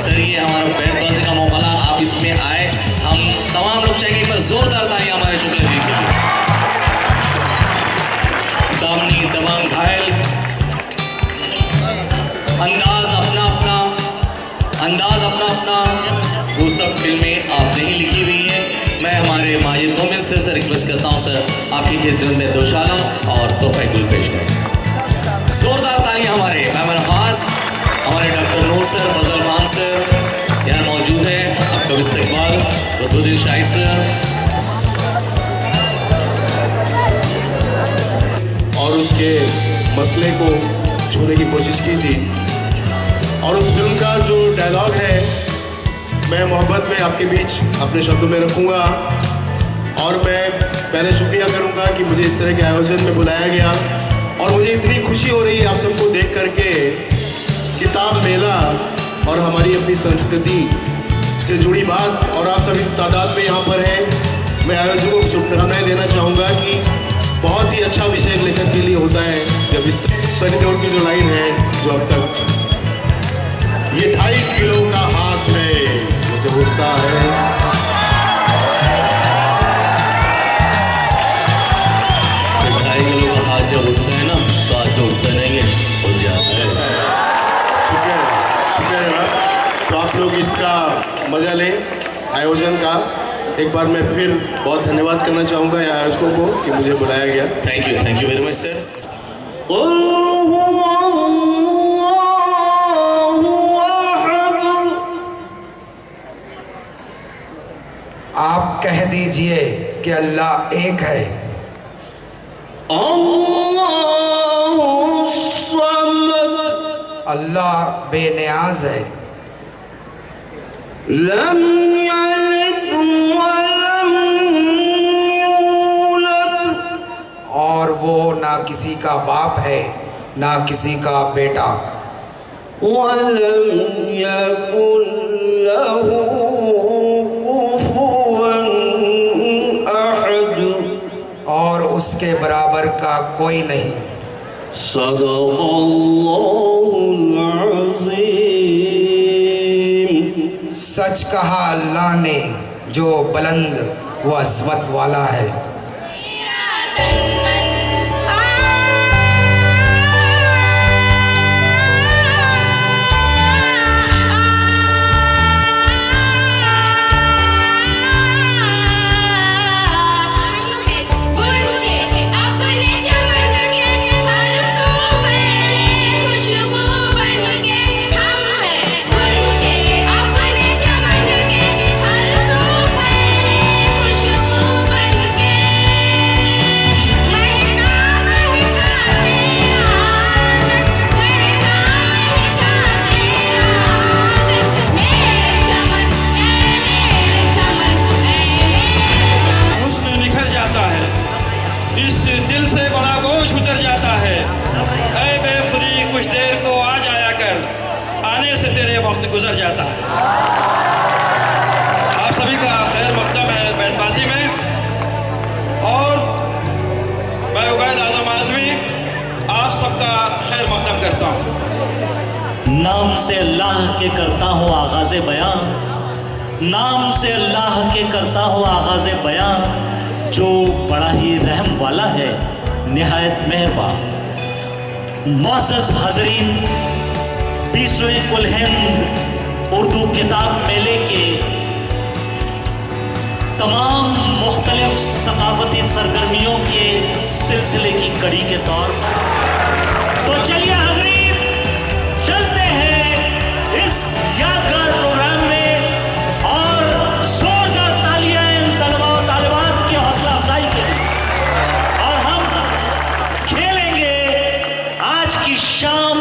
Sir ये हमारा बैंडबाजी का मौका, आप इसमें आए, हम तमाम लोग चाहेंगे एक बार जोरदार ताली हमारे शुक्ला जी के लिए। दामनी दबंग घायल, अंदाज अपना अपना, वो सब फिल्में आपने ही लिखी हुई हैं। मैं हमारे माजिद मोमिन से रिक्वेस्ट करता हूँ सर, आपकी खिदमत में दोशाला और तोहफा गुल पेश करें। जोरदार तालियां हमारे मेहमान खास, हमारे डॉक्टर नूर सर, फजल खान सर यहाँ मौजूद हैं, आपका इस्तकबाल, बदरुद्दीन शाही सर। और उसके मसले को छूने की कोशिश की थी, और उस फिल्म का जो डायलॉग है मैं मोहब्बत में आपके बीच अपने शब्दों में रखूँगा। और मैं पहले शुक्रिया करूँगा कि मुझे इस तरह के आयोजन में बुलाया गया, और मुझे इतनी खुशी हो रही है आप सबको देख करके। किताब मेला और हमारी अपनी संस्कृति से जुड़ी बात, और आप सभी तादाद में यहाँ पर हैं। मैं आयोजकों को शुभकामनाएं देना चाहूँगा कि बहुत ही अच्छा विषय लेखन के लिए होता है जब इस सनी देओल की जो लाइन है, जो अब तक ये 2.5 किलो का हाथ है मुझे उठता है, 2.5 किलो का हाथ जब उठता है ना, तो हाथ तो उठता नहीं है, उठ जाता है। शुक्रिया जनाब। तो आप लोग इसका मजा लें आयोजन का। एक बार मैं फिर बहुत धन्यवाद करना चाहूँगा आयोजकों को कि मुझे बुलाया गया। Thank you very much sir. आप कह दीजिए कि अल्लाह एक है। अल्लाह बेनियाज है। लम यलिद वलम यूलद, और वो ना किसी का बाप है ना किसी का बेटा। वलम यकुन लहू कुफुवन अहद, और उसके बराबर का कोई नहीं। सदक़ल्लाहुल अज़ीम, सच कहा अल्लाह ने जो बुलंद व अज़मत वाला है। गुजर जाता है। आप सभी का खैर मकदम है बैंडबाजी में, और मैं उबैद आजम आज़मी आप सबका खैर मकदम करता हूँ। नाम से अल्लाह के करता हूँ आगाज़ बयां, नाम से अल्लाह के करता हूँ आगाज़ बयां, जो बड़ा ही रहम वाला है निहायत मेहरबान। मौसस हज़रीन, 20वें कुल हिंद उर्दू किताब मेले के तमाम मुख्तलिफ सकाफती सरगर्मियों के सिलसिले की कड़ी के तौर पर, तो चलिए हज़रीन चलते हैं इस यादगार प्रोग्राम में, और जोरदार तालियां तलबा और तालिबात की हौसला अफजाई के लिए, और हम खेलेंगे आज की शाम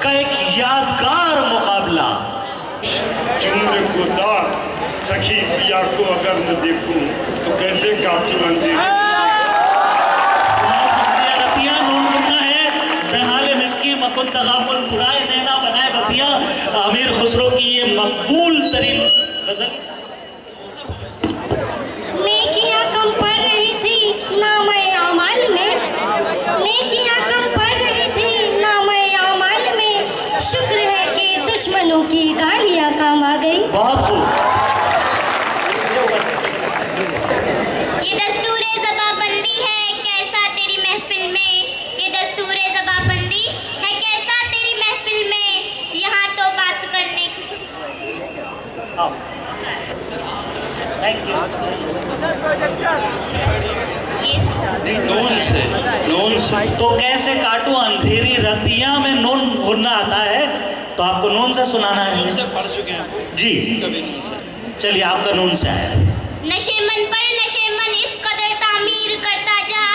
का एक यादगार मुकाबला। चुम्र को दार सखी पिया को अगर न देखूं तो कैसे काटूं अंधेरे। अमीर खुसरो की ये मकबूल तरीन गजल। नेकियां कम पड़ रही थी नामे आमाल में, नेकियां कम पड़ रही थी नामे आमाल में, शुक्र है कि दुश्मनों की गालियाँ काम आ गई। बहुत खूब। ये दस्तूरे ज़बाबंदी है कैसा तेरी महफिल में, ये दस्तूरे ज़बाबंदी है कैसा तेरी महफिल में, यहाँ तो बात करने थैंक यू। नून से तो कैसे काटूं अंधेरी रतिया में नून भुनना आता है, तो आपको नून से सुनाना है। से पढ़ चुके हैं जी कभी नून से। चलिए आपका नून से आया। नशेमन पर नशेमन इस कदर तामीर करता जा,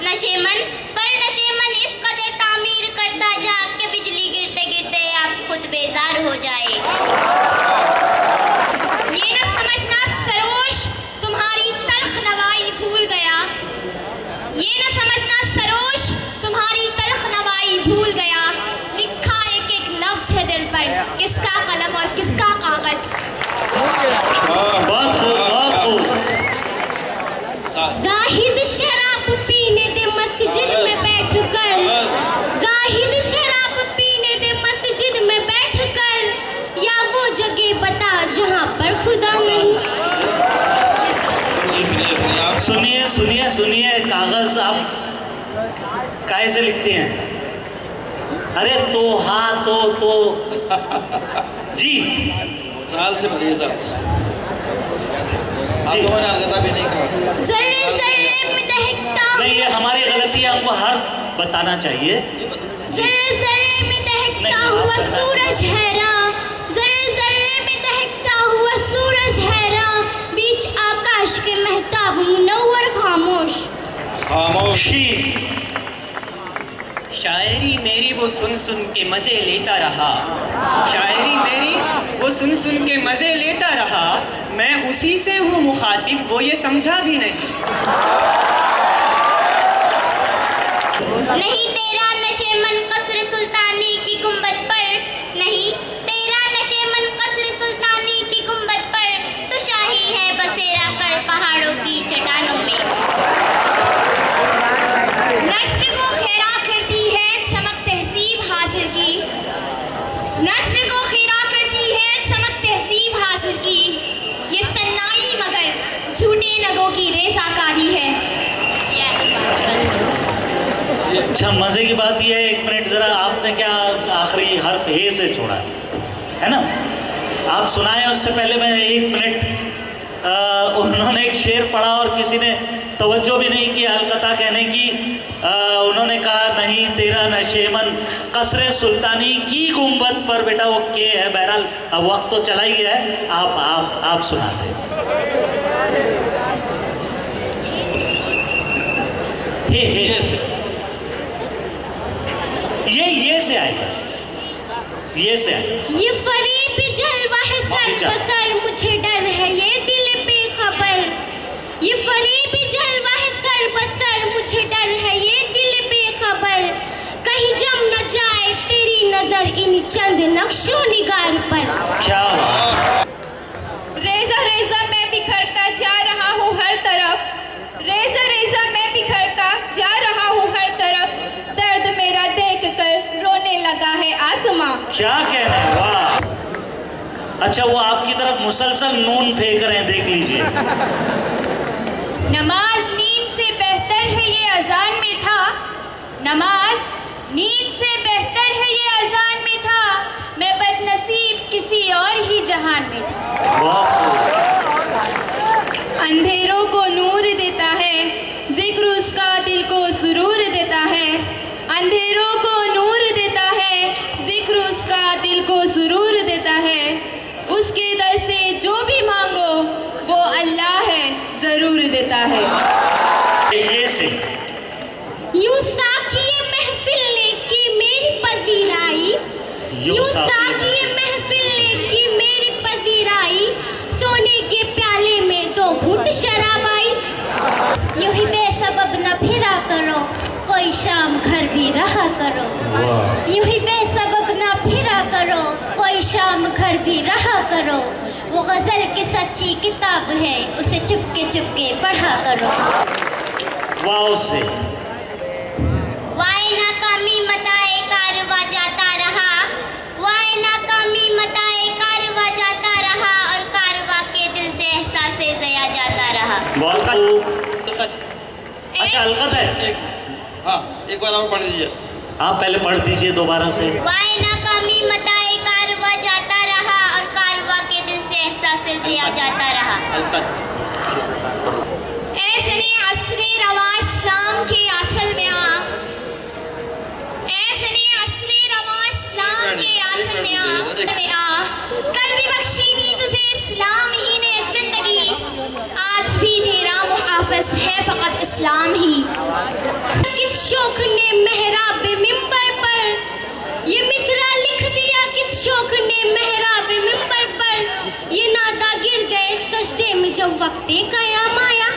नशेमन पर नशेमन इस कदर तामीर करता जा कि बिजली गिरते गिरते आप खुद बेजार हो जाए। ये न समझना सरोश तुम्हारी तल्ख नवाई भूल गया, ये न समझना सरोश तुम्हारी तल्ख नवाई भूल गया, लिखा एक एक लफ्ज है दिल पर, किसका कलम और किसका कागज। बहुत खूब, बहुत खूब। जाहिद शराब पीने दे मस्जिद में बैठकर, जाहिद शराब पीने दे मस्जिद में बैठकर, या वो जगह बता जहाँ पर खुदा नहीं। सुनिए सुनिए सुनिए, कागज आप कैसे लिखते हैं? अरे तो हाँ तो जी साल से बड़ी साल से आप लोगों ने अलगदा भी नहीं कहा। ज़र्रे ज़र्रे में दहकता नहीं, ये हमारी गलती है, हमको हर्फ बताना चाहिए। ज़र्रे ज़र्रे में दहकता हुआ सूरज हैरा, ज़र्रे ज़र्रे में दहकता हुआ सूरज हैरा, बीच आकाश के महताब मुनव्वर खामोश। खामोशी। शायरी मेरी वो सुन सुन के मज़े लेता रहा, शायरी मेरी वो सुन सुन के मज़े लेता रहा, मैं उसी से हूँ मुखातिब, वो ये समझा भी नहीं। नहीं तेरा नशेमन कसर सुल्तानी की गुंबद पर, नहीं तेरा नशेमन कसर सुल्तानी की गुंबद पर, तो शाही है बसेरा कर पहाड़ों की चट्टानों में। नस्र को खैरा करती है चमक तहसीब हासिल की, नस्र को खैरा करती है चमक तहसीब हासिल की, ये सन्नाई मगर झूठे नगों की रेसाकारी है। अच्छा, मजे की बात यह है, 1 मिनट जरा, आपने क्या आखिरी हर्फ हे से छोड़ा है ना? आप सुनाए उससे पहले मैं 1 मिनट उन्होंने एक शेर पढ़ा और किसी ने तवज्जो भी नहीं की अलकता कहने की। उन्होंने कहा नहीं तेरा नशेमन कसरे सुल्तानी की गुंबद पर, बेटा वो के है। बहरहाल अब वक्त तो चला ही है, आप सुना दे। हे ये से आएगा, ये से आएगा। ये फरीब जलवा है सर बसर, मुझे डर है ये दिल बेखबर, ये फरीब जलवा है सर बसर, मुझे डर है ये दिल बेखबर, कहीं जम न जाए तेरी नजर इन चंद नक्शों निगार पर। क्या रेज़ा रेज़ा मैं बिखरता जा रहा हूँ हर तरफ, रेज़ा रेज़ा मैं बिखरता जा रहा हूँ हर तरफ, दर्द मेरा देख कर रोने लगा है आसमां। क्या कहना है, वाह। अच्छा, वो आपकी तरफ मुसलसल नून फेंक रहे हैं, देख लीजिए। नमाज नींद से बेहतर है ये अजान में था, नमाज नींद से बेहतर है ये अजान में था, मैं बदनसीब किसी और ही जहान में था। अंधेरों को नूर देता है जिक्र उसका दिल को सुरूर देता है, अंधेरों को नूर देता है जिक्र उसका दिल को सुरूर देता है, उसके दर से जो भी मांगो वो अल्लाह है जरूर देता है। ये से यूं साकिए महफिल ने की मेरी पजीराई, यूं साकिए महफिल ने की मेरी पजीराई, सोने के प्याले में 2 घूंट शराब आई। यूं ही बेसबब न फिरा करो, कोई शाम घर भी रहा करो, यूं ही बेसबब न फिरा करो, कोई शाम घर भी रहा करो, वो गजल की सच्ची किताब है उसे चुपके चुपके पढ़ा करो। वाह से वाए नाकामी मताए कारवा जाता रहा, वाए नाकामी मताए अलकत है। एक बार और पढ़ दीजिए। आप पहले पढ़ दीजिए दोबारा से। वाई नाकामी मताए कारवा जाता रहा और कारवा के दिल से एहसास जिया जाता रहा। ऐसने असरे रवा इस्लाम के आंचल में आ, ऐसने असरे रवा इस्लाम के आंचल में आ, कल भी बख्शीनी तुझे इस्लाम ही ने जिंदगी, आज भी तेरा मुहाफिज है फकत इस्लाम ही। किस शौक ने मेहराब मिंबर पर ये मिसरा लिख दिया, किस शौक ने मेहराब मिंबर पर ये नादा गिर गए सजदे में जब वक्ते कयाम आया।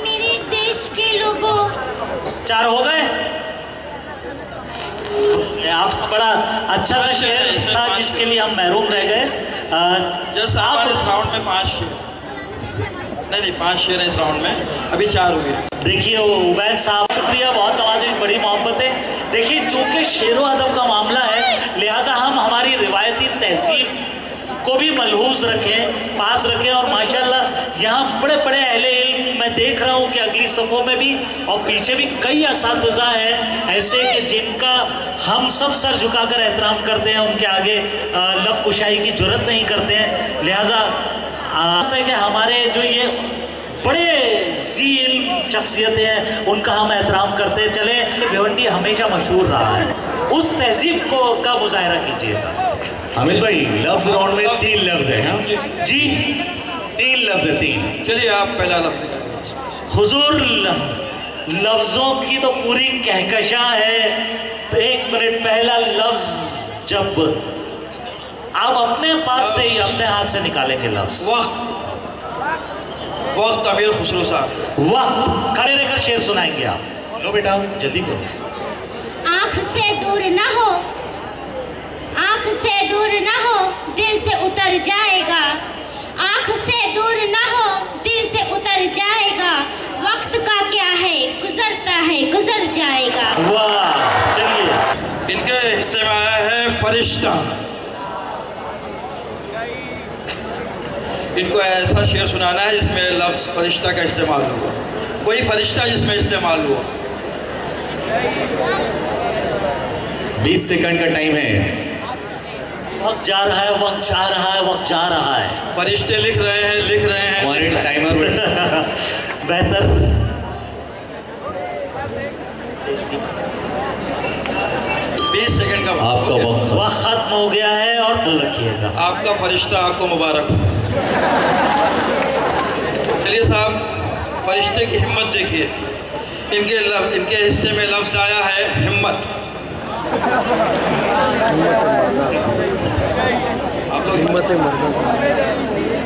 मेरे देश के लोगों, 4 हो गए। आप बड़ा अच्छा सा शेर था जिसके लिए हम महरूम रह गए। आप इस राउंड में 5 शेर, नहीं 5 शेर है इस राउंड में, अभी 4 हुए। देखिए उबैद साहब शुक्रिया, बहुत नवाजिश, बड़ी मोहब्बत है। देखिए चूंकि शेर व अदब का मामला है, लिहाजा हम हमारी रिवायती तहजीब को भी मलहूज रखें, पास रखें। और माशाल्लाह यहाँ बड़े बड़े अहले इल्म मैं देख रहा हूँ कि अगली सफ़ों में भी और पीछे भी कई असातिज़ा हैं ऐसे कि जिनका हम सब सर झुकाकर एहतराम करते हैं, उनके आगे लब कुशाई की जुर्रत नहीं करते हैं। लिहाजा है कि हमारे जो ये बड़े जी इल्म शख्सियतें हैं उनका हम एहतराम करते चले। भिवंडी हमेशा मशहूर रहा है, उस तहजीब को का मुजाहरा कीजिएगा। हामिद भाई लफ्ज राउंड में 3 लफ्ज है। हाँ जी 3 लफ्ज है, 3। चलिए आप पहला लफ्ज निकालिए। हुजूर लफ्जों की तो पूरी कहकशा है। 1 मिनट पहला लफ्ज जब आप अपने पास से ही अपने हाथ से निकालेंगे लफ्ज। वक्त अमीर खुसरो साहब, वक्त खड़े रहकर शेर सुनाएंगे आप। लो बेटा जल्दी करो। आँख से दूर ना हो, आँख से दूर ना हो, दिल से उतर जाएगा। आँख से दूर ना हो, दिल से उतर जाएगा। वक्त का क्या है, गुजरता है गुजर जाएगा। वाह, चलिए इनके हिस्से में आया है फरिश्ता। इनको ऐसा शेर सुनाना है जिसमें लफ्ज़ फरिश्ता का इस्तेमाल हुआ, कोई फरिश्ता जिसमें इस्तेमाल हुआ। 20 सेकंड का टाइम है। वक्त जा रहा है, वक्त जा रहा है, वक्त जा रहा है। फरिश्ते लिख रहे हैं, लिख रहे हैं। हमारे टाइमर बेहतर 20 सेकंड का आपका वक्त खत्म हो गया है और दिल रखिएगा। आपका फरिश्ता आपको मुबारक हो। चलिए साहब, फरिश्ते की हिम्मत देखिए। इनके हिस्से में लफ्ज़ आया है हिम्मत। आप लोग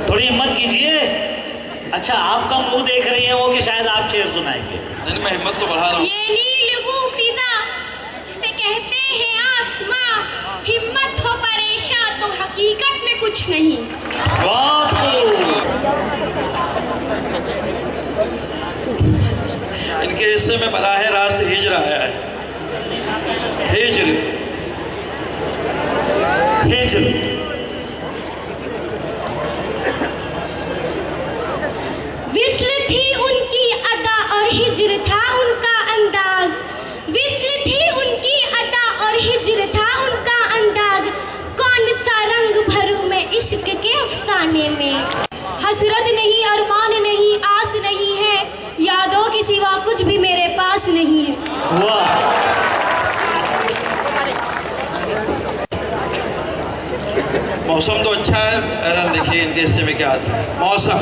थोड़ी हिम्मत कीजिए। अच्छा आपका मुंह देख रही है वो कि शायद आप शेर सुनाएंगे। नहीं, मैं हिम्मत तो बढ़ा रहा हूँ। ये नीलगू फिजा जिसे कहते हैं आसमां, हिम्मत हो परेशान तो हकीकत में कुछ नहीं। बहुत खूब। इनके हिस्से में बराह रास्त हिजरा आया है। हिजर हिजर विस्ल थी उनकी अदा और हिजर था उनका अंदाज। विस्ल थी उनकी अदा और हिजर था उनका अंदाज। कौन सा रंग भरूं मैं इश्क के अफसाने में। हसरत नहीं, अरमान नहीं, आस नहीं है, यादों के सिवा कुछ भी मेरे पास नहीं है। वाह, मौसम तो अच्छा है। बहरहाल देखिए इनके हिस्से में क्या आता है। मौसम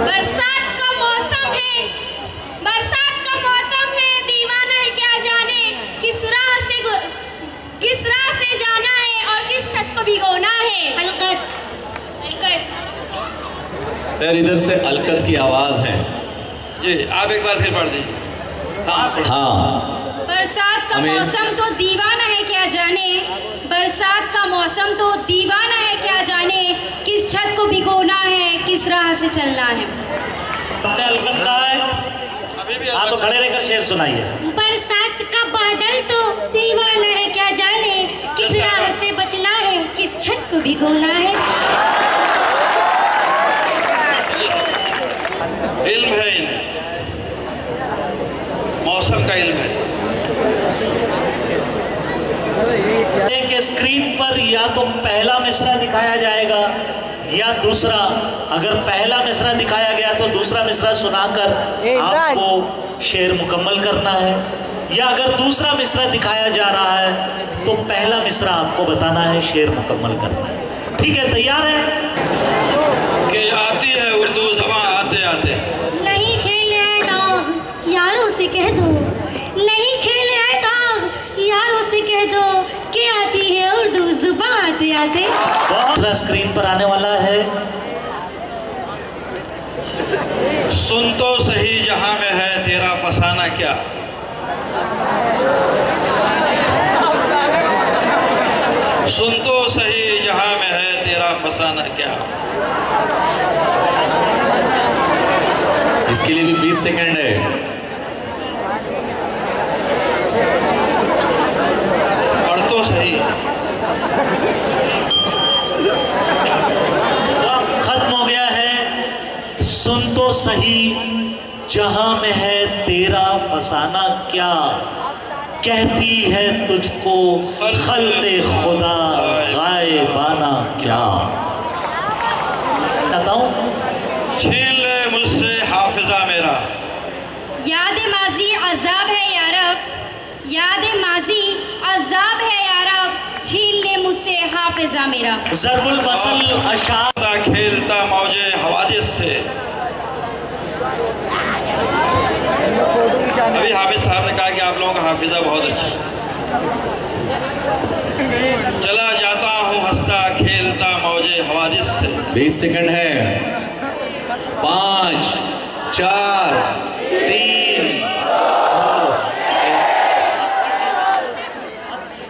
बरसात का मौसम है, बरसात का मौसम है। दीवाना है क्या जाने किस राह से जाना है और किस छत को भिगोना है। अलकत अलकत। सर इधर से अलकत की आवाज है। जी आप एक बार फिर पढ़ दीजिए। हाँ बरसात का मौसम तो दीवाना है क्या जाने, बरसात का मौसम तो दीवाना है क्या जाने, किस छत को भिगोना है, किस राह से चलना है। अलकत का है। आप तो खड़े रहकर शेर सुनाइए। बरसात का बादल तो दीवाना है क्या जाने, किस राह से बचना है, किस छत को भिगोना है। ये स्क्रीन पर या तो पहला मिसरा दिखाया जाएगा या दूसरा। अगर पहला मिसरा दिखाया गया तो दूसरा मिसरा सुनाकर आपको शेर मुकम्मल करना है, या अगर दूसरा मिसरा दिखाया जा रहा है तो पहला मिसरा आपको बताना है, शेर मुकम्मल करना है। ठीक है, तैयार है? कि आती है उर्दू ज़बान आते आते। नहीं खेले दाग यारों से कह दो, नहीं खेले दाग यारों से कह दो कि आती है उर्दू जुबान आते आते। दूसरा स्क्रीन पर आने वाला है। सुन तो सही जहां में है तेरा फसाना क्या, सुन तो सही जहां में है तेरा फसाना क्या। इसके लिए भी 20 सेकंड है। पढ़ तो सही। खत्म हो गया है। सुन तो सही जहां में है तेरा फसाना क्या, कहती है तुझको खल्क़े खुदा गायबाना क्या। बताऊं? छीन ले मुझसे हाफिजा मेरा, याद माजी अजाब है यारब, याद माजी अजाब है यारब, छीन ले मुझसे हाफिजा मेरा। ज़रबुल मसल अशार खेलता मौजे हवादिस से। अभी हाफिज साहब ने कहा कि आप लोगों का हाफिजा बहुत अच्छा। चला जाता हूँ हंसता खेलता मौजे हवादिस से। 20 सेकंड है। 5 4 3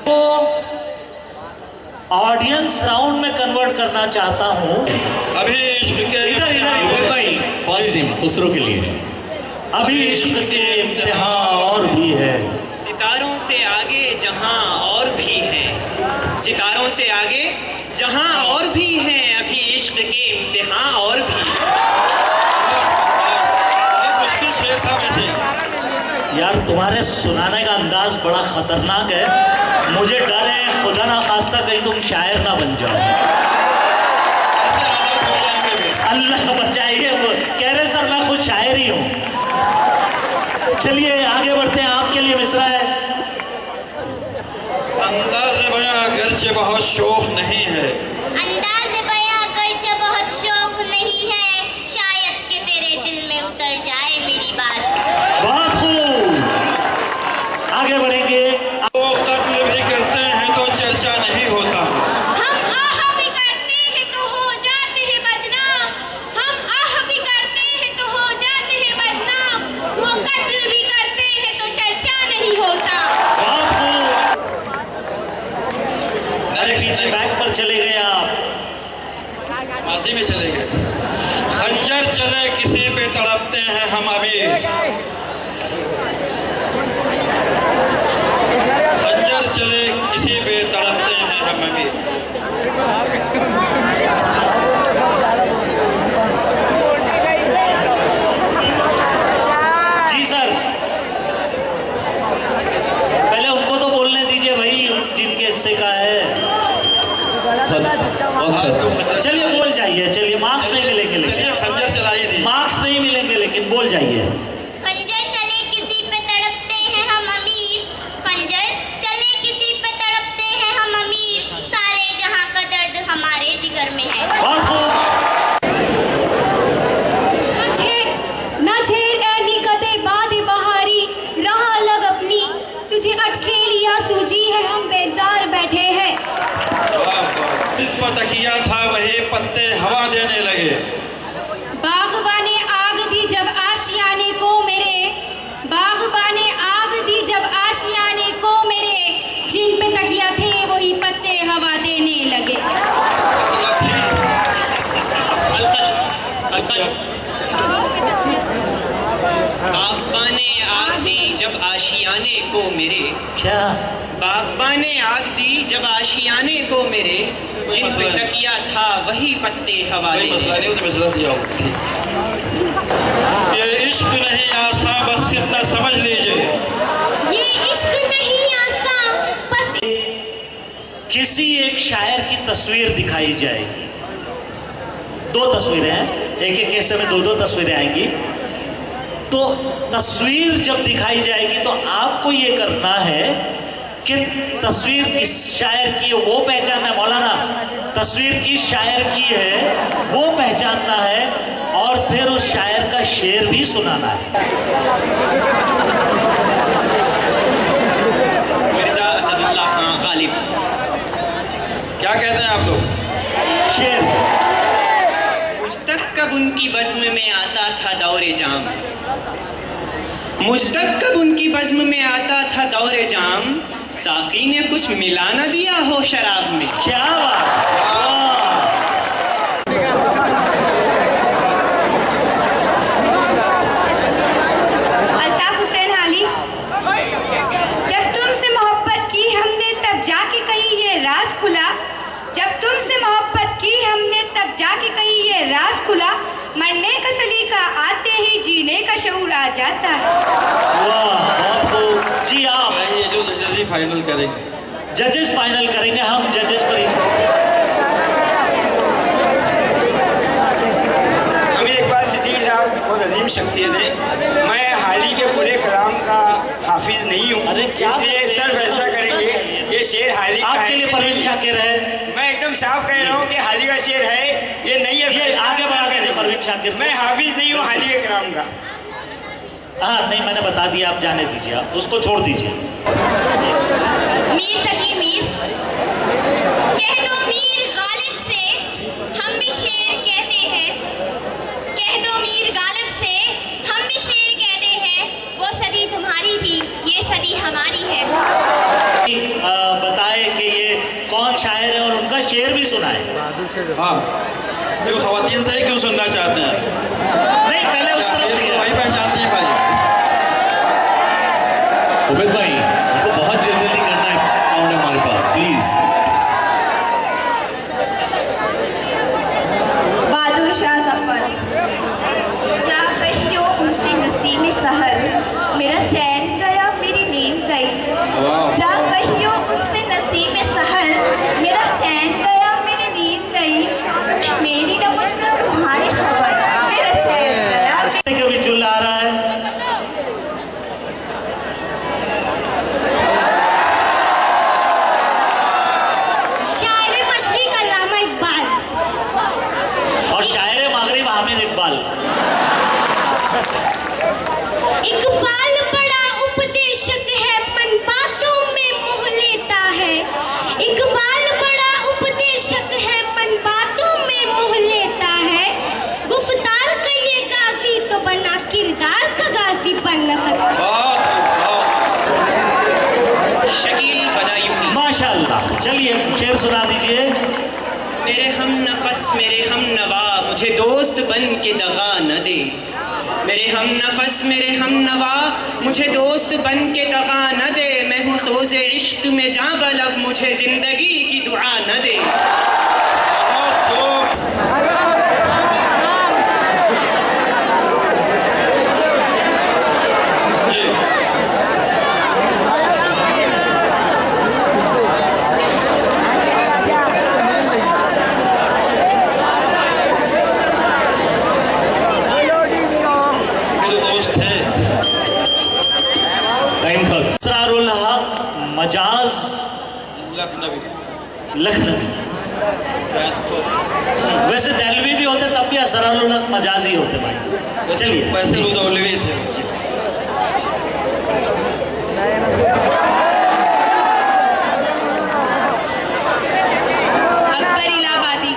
को ऑडियंस राउंड में कन्वर्ट करना चाहता हूं। अभी इश्क के फर्स्ट टीम खुसरो के लिए। अभी इश्क के इम्तिहान और भी है, सितारों से आगे जहां और भी है, सितारों से आगे जहां और भी है, अभी इश्क के इम्तिहान और भी। मुश्किल शेर था वैसे। यार तुम्हारे सुनाने का अंदाज बड़ा खतरनाक है। मुझे डर है खुदा ना खास्ता कहीं तुम शायर ना बन जाओ। अल्लाह बचाइए। कह रहे सर मैं खुद शायर ही हूँ। चलिए आगे बढ़ते हैं। आपके लिए मिसरा है। अंदाज़े बयां अगरचे बहुत शौक नहीं है, अंदाज़े बयां अगरचे बहुत शौक नहीं है, शायद कि तेरे दिल में उतर जाए मेरी बात। बहुत खूब, आगे बढ़ेंगे। वो कत्ल भी करते हैं तो चर्चा नहीं होता। हम आह भी करते हैं तो हो जाते हैं बदनाम, हम आह भी करते हैं तो हो जाते हैं बदनाम, वो कत्ल भी करते हैं तो चर्चा नहीं होता। बहुत खूब, पीछे बैक पर चले गए आप। माजी में चले गए। खंजर चले किसी पे तड़पते हैं हम अभी, खंजर चले किसी पे तड़पते हैं हम अभी। जी सर, पहले उनको तो बोलने दीजिए भाई जिनके हिस्से का है। चलिए बोल जाइए। चलिए मार्क्स नहीं मिलेंगे, लेकिन खंजर चलाई दी। मार्क्स नहीं मिलेंगे, लेकिन बोल जाइए। खंजर चले किसी पे तड़पते हैं हम अमीर, खंजर चले किसी पे तड़पते हैं हम अमीर, सारे जहां का दर्द हमारे जिगर में है। बहुत खूब। ना छेड़ ऐ निकते बाद बहारी, राह लग अपनी तुझे अटके लिया सूझी है, हम बेजार बैठे हैं। तकिया था वही पत्ते हवा देने लगे। बागबाने आग दी जब आशियाने को मेरे, बागबाने आग दी जब आशियाने को मेरे, जिन पे तकिया थे वही पत्ते हवा देने लगे। बागबाने आग दी जब आशियाने को मेरे, क्या बागबाने आग दी जब आशियाने को मेरे, जिन पे तकिया था वही पत्ते हवा देने मसला नहीं, उन्हें मसला दिया हो। ये इश्क नहीं आसा बस इतना समझ लीजिए, ये इश्क नहीं आसान बस। किसी एक शायर की तस्वीर दिखाई जाएगी। 2 तस्वीरें हैं, एक एक हिस्से में 2-2 तस्वीरें आएंगी। तो तस्वीर जब दिखाई जाएगी तो आपको ये करना है कि तस्वीर किस शायर की है वो पहचानना है। मौलाना, तस्वीर किस शायर की है वो पहचानना है और फिर उस शायर का शेर भी सुनाना है। मिर्जा असदुल्लाह खान गालिब, क्या कहते हैं आप लोग? शेर। मुझ तक कब उनकी बज़्म में आता था दौरे जाम, मुझ तक कब उनकी बज़्म में आता था दौरे जाम, साकी ने कुछ मिला न दिया हो शराब में। क्या बात। अल्ताफ हुसैन हाली, जब तुमसे मोहब्बत की हमने तब जाके कहीं ये राज खुला, जब तुमसे मोहब्बत की हमने तब जाके कहीं ये राज खुला, मरने का सलीका आते ही जीने का शऊर आ जाता है। वाह, बहुत खूब जी। आप ये जो जजेस ही फाइनल करेंगे, जजेस फाइनल करेंगे, हम जजेस पर ही छोड़ेंगे। अमीर इकबाल सिद्दीकी साहब बहुत अजीम शख्सियत है। मैं हाली के पूरे कलाम का हाफिज नहीं हूँ, इसलिए सर फैसला करेंगे ये शेर हाली का है। आपके लिए परवीन शाकिर है। मैं एकदम साफ कह रहा हूँ कि हाली का शेर है, ये नहीं है। ये आगे बढ़ा दीजिए परवीन शाकिर। मैं हाफिज नहीं हूँ हाली के कलाम का। हाँ नहीं, मैंने बता दिया, आप जाने दीजिए, आप उसको छोड़ दीजिए। मीर तकी मीर, कह दो मीर गालिब से हम भी शेर कहते हैं, कह दो मीर गालिब से हम भी शेर कहते हैं, वो सदी तुम्हारी थी ये सदी हमारी है। बताए कि ये कौन शायर है और उनका शेर भी सुनाए। हाँ, जो खवातीन से ही क्यों सुनना चाहते हैं? नहीं, पहले उस तरफ वही पहचानती है खाली। उबैद भाई, हमको बहुत जल्दी करना है, राउंड है हमारे पास, प्लीज। बहादुर शाह जफर, जा कहियो उनसे नसीम सहर, मेरा चैन गया मेरी नींद गई, जा कहियो उनसे नसीम सहर, मेरा चैन गया मेरी नींद गई, मेरी न मुझको तुम्हारी खबर, मेरा चैन गया। कभी जुल आ रहा है। शायर मशरिक अल्लामा इकबाल और शायर मगरिब हामिद इकबाल। इकबाल बड़ा उपदेशक है, मन बातों में मोह लेता है, इकबाल बड़ा उपदेशक है, मन बातों में मोह लेता है, गुफ्तार का ये गाजी तो बना किरदार का गाजी बन न सकता। शकील बदायूं, माशाअल्लाह। चलिए शेर सुना दीजिए। मेरे हम नफस मेरे हम नवा, मुझे दोस्त बन के दगा न दे, मेरे हम नफस मेरे हम नवा, मुझे दोस्त बन के दगा न दे, मैं हूँ सोज़े इश्क में जां बलब, मुझे जिंदगी की दुआ न दे। मजाज लखनवी, वैसे दहलवी भी होते तब भी असरारुल हक मजाज ही होते भाई। चलिए वैसे लुदौलवी थे। अकबर इलाहाबादी,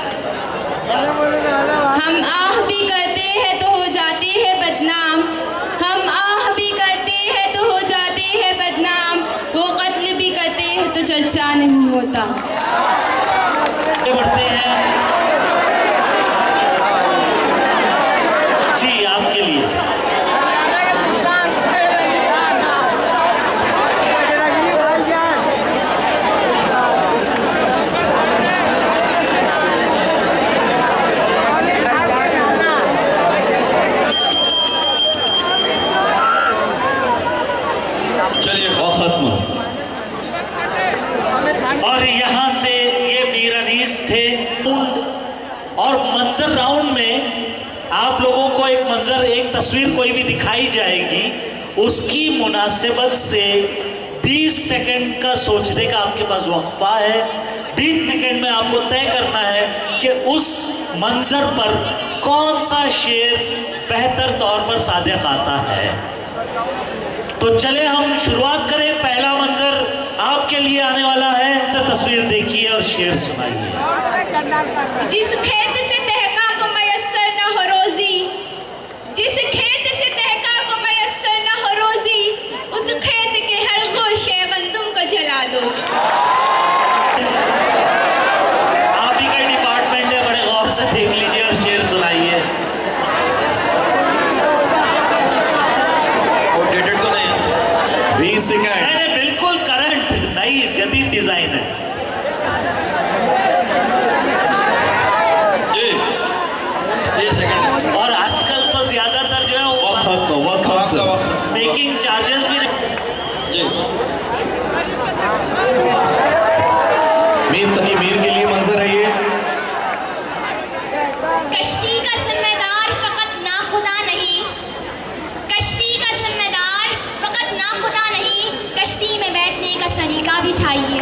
हम आह भी करते हैं तो हो जाते हैं बदनाम, हम आह भी करते हैं तो हो जाते हैं बदनाम, वो कत्ल भी करते हैं तो चर्चा नहीं होता। बढ़ते हैं जी आपके लिए। चलिए खत्म। और यहाँ से ये मीर अनीस थे। और मंजर राउंड में आप लोगों को एक मंजर, एक तस्वीर कोई भी दिखाई जाएगी, उसकी मुनासिबत से 20 सेकंड का सोचने का आपके पास वक्फा है। 20 सेकंड में आपको तय करना है कि उस मंजर पर कौन सा शेर बेहतर तौर पर सादिक आता है। तो चले हम शुरुआत करें। पहला मंजर आपके लिए आने वाला है, तो तस्वीर देखिए और शेर सुनाइए। जिस खेत से तहकाक मयस्सर न हो रोजी, जिस खेत से तहकाक मयस्सर न हो रोजी, उस खेत के हर गोशे गंदुम को जला दो। आप ही का डिपार्टमेंट है, बड़े गौर से देख लीजिए और शेर सुनाइए। आउटडेटेड तो नहीं? 20 सेकंड। नहीं, बिल्कुल करंट नई जदीद डिजाइन है। ये सेकंड। और आजकल तो ज्यादातर जो है वक्त मेकिंग चार्जेस भी जी। मीर तकी मीर के लिए मंजर है ये। कश्ती का जिम्मेदार फकत ना खुदा नहीं, कश्ती का जिम्मेदार फकत ना खुदा नहीं, कश्ती में बैठने का सलीका भी चाहिए।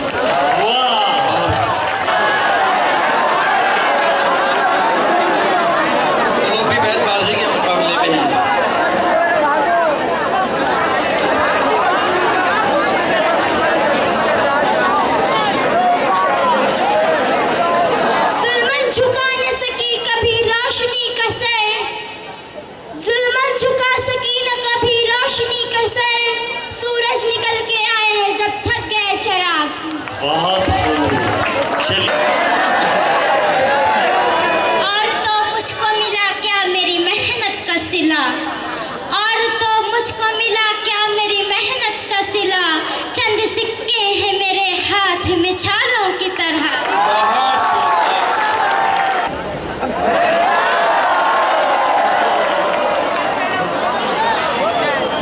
लोग भी बैतबाजी के मुकाबले में हैं। जुल्मन झुका न सकी कभी रोशनी का सर, जुल्मन झुका सकी न कभी रोशनी का सर, सूरज निकल के आए हैं जब थक गए चिराग। बहुत खूब। चलिए। और तो मुझको मिला क्या मेरी मेहनत का सिला, और तो मुझको मिला क्या मेरी मेहनत का सिला, चंद सिक्के हैं मेरे हाथ में छालों की तरह।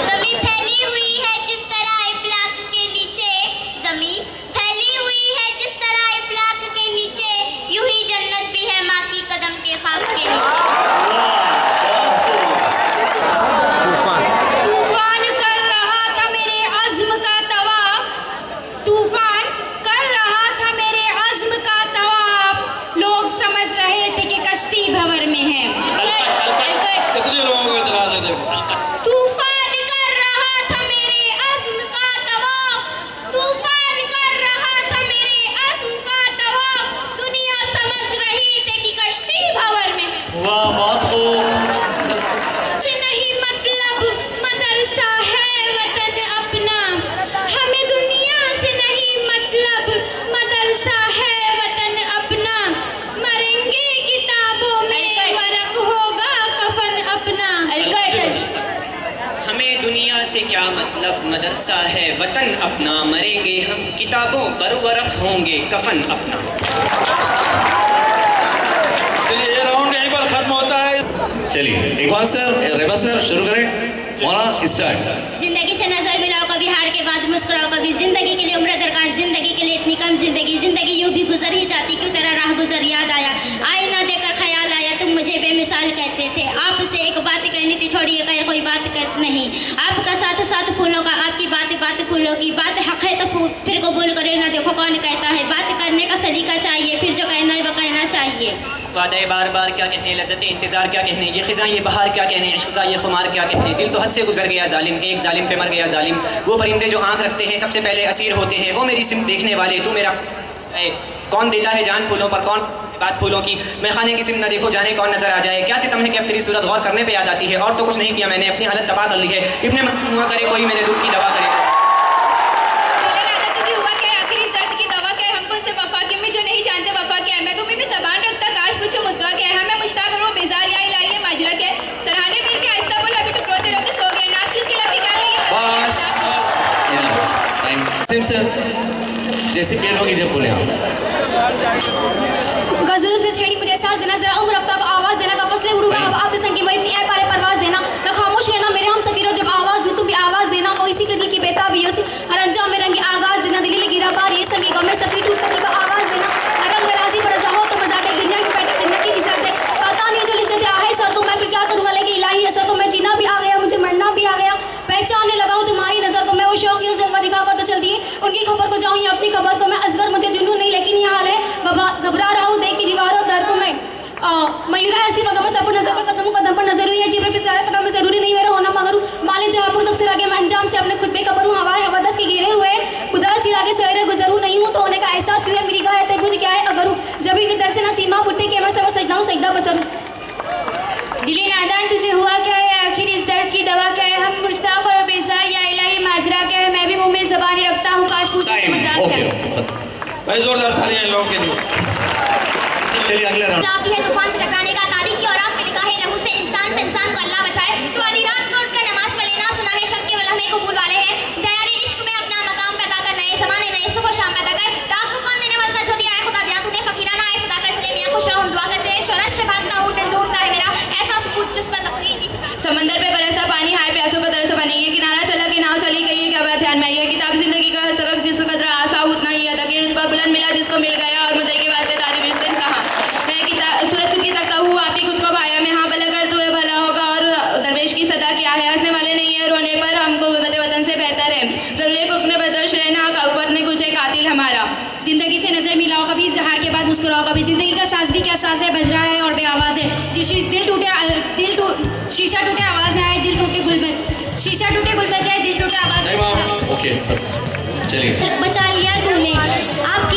ज़मीन फैली हुई है जिस तरह इफ्लाक के नीचे, ज़मीन फैली हुई है जिस तरह इफ्लाक के नीचे, यूं ही जन्नत भी है माँ की कदम के खाक के नीचे। तूफान कर रहा था मेरे अज़्म का तवाफ, तूफान कर रहा था मेरे अज़्म का तवाफ, लोग समझ रहे थे कि कश्ती भंवर में है। कितने लोगों को इतराज है? देखो तूफान कर रहा था मेरे अज़्म का तवाफ, तूफान कर रहा था मेरे अज़्म का तवाफ, दुनिया समझ रही थी कि कश्ती भंवर में है। वाह, बहुत खूब। से नहीं मतलब मदरसा है वतन अपना, हमें दुनिया से नहीं मतलब मदरसा है वतन अपना, मरेंगे किताबों में वरक होगा कफन अपना। हमें दुनिया से क्या मतलब, मदरसा है वतन अपना, मरेंगे हम किताबों पर वरक होंगे कफन अपना। चलिए ये राउंड यहीं पर खत्म होता है। चलिए एक बार सर, रेबा सर शुरू करें। मौलाना स्टार्ट। जिंदगी से नजर मिलाओ, कभी हार के बाद मुस्कुराओ, कभी जिंदगी के लिए उम्र दरकार, जिंदगी के लिए इतनी कम जिंदगी, जिंदगी यूं भी गुजर ही जाती, क्यों तेरा राह गुजर याद आया, आईना देकर ख्याल आया, तुम मुझे बेमिसाल कहते थे, आपसे एक बात कहनी थी, छोड़िए कहीं कोई बात नहीं, आपका साथ साथ फूलों का, आपकी बात बात फूलों की, बात हक है तो फिर कबूल करे ना, देखो कौन कहता है, बात करने का सलीका चाहिए, फिर जो कहना है वो कहना चाहिए। वादे बार बार क्या कहने, लज़्ज़त इंतज़ार क्या कहने, ये ख़िज़ां ये बहार क्या कहने, इश्क़ का ये खुमार क्या कहने, दिल तो हद से गुजर गया जालिम, एक जालिम पे मर गया जालिम, वो परिंदे जो आँख रखते हैं सबसे पहले असीर होते हैं, ओ मेरी सिम देखने वाले तू मेरा कौन देता है जान फूलों पर, कौन बात फूलों की, मैं खाने की सिम न देखो जाने कौन नजर आ जाए, क्या सितम है कि अब तेरी सूरत गौर करने पे याद आती है, और तो कुछ नहीं किया मैंने, अपनी हालत तबाह कर ली है, इब्ने हुआ करे कोई मेरे दुख की दवा करे। तुझे हुआ क्या आखिर इस दर्द की दवा क्या है, हमको उनसे वफा की, मैं जो नहीं जानते वफा क्या है, महबूबी में ज़बान रखता काश मुझसे मुद्दा क्या है, मैं मुश्ताक और वो बेजार या इलाही माजरा क्या है, सराहने पीर के आहिस्ता बोला अभी टुकड़ों से रोते सो गए, नाज किसके लफी क्या गई जैसे पेड़ होगी जब बोले आप गजल से छेड़ी मुझे एहसास देना, जरा उम्र आफ्ताब आवाज देना, का फसले उड़ूंगा अब आप संगी मैं इतनी पारे परवाज देना, मैं खामोश रहना मेरे हम सफीरों, जब आवाज दूं तुम भी आवाज देना, और इसी के दिल की बेताबी उसी हर अंजाम में रंगी आगाज देना, दिली लगी रबार ये संगी गम में सफी टूट भाई जोरदार तालियां इन लोगों के लिए। चलिए अगला राउंड। काफी है तूफान से टकराने का, तारीख की औरात में लिखा है लहू से इंसान को अल्लाह बचाए। तो आधी रात को उठकर नमाज में लेना, सुना है शब के वलहमे कबूल वाले हैं। दयारी इश्क में अपना मकाम पैदा कर, नए ज़माने नए सुबह शाम पैदा कर। ताकू कौन देने वाला जो दिया है खुदा दिया तूने, फकीराना है सदा कर चले मियां खुश रहूं दुआ कर चले। शोरश से भागता हूं दिल ढूंढता है मेरा, ऐसा सुकून जिस पर तकदीर नहीं सका। समंदर पे बरसा पानी, हाय प्यासों को तरस बनी, ये किनारा चला कि नाव चली गई, क्या बात ध्यान में आई है। किताब जिंदगी का सबक जिस कदर आसा उतना ही अदा, कि रुतबा बुलंद मिला जिसको मिल गया, और मुझे के वास्ते तारीफ इस दिन कहा। मैं किताब सूरत खुद की तकता हूँ, आप ही खुद को भाया मैं, हाँ भला कर तूने भला होगा। और दरवेश की सदा क्या है, हंसने वाले नहीं है, रोने पर हमको गुर्बत वतन से बेहतर है। जरूरी कुफने बदोश रहना, काबूबत में कुछ है कातिल हमारा। जिंदगी से नजर मिलाओ, कभी इजहार के बाद मुस्कुराओ, कभी जिंदगी का साज भी क्या साज है, बज रहा है और बेआवाज है। शीशा टूटे आवाज में आए, दिल टूटे गुल बज, शीशा टूटे गुल बजाए, दिल टूटे आवाज। ओके बस चलिए। बचा लिया तूने, आप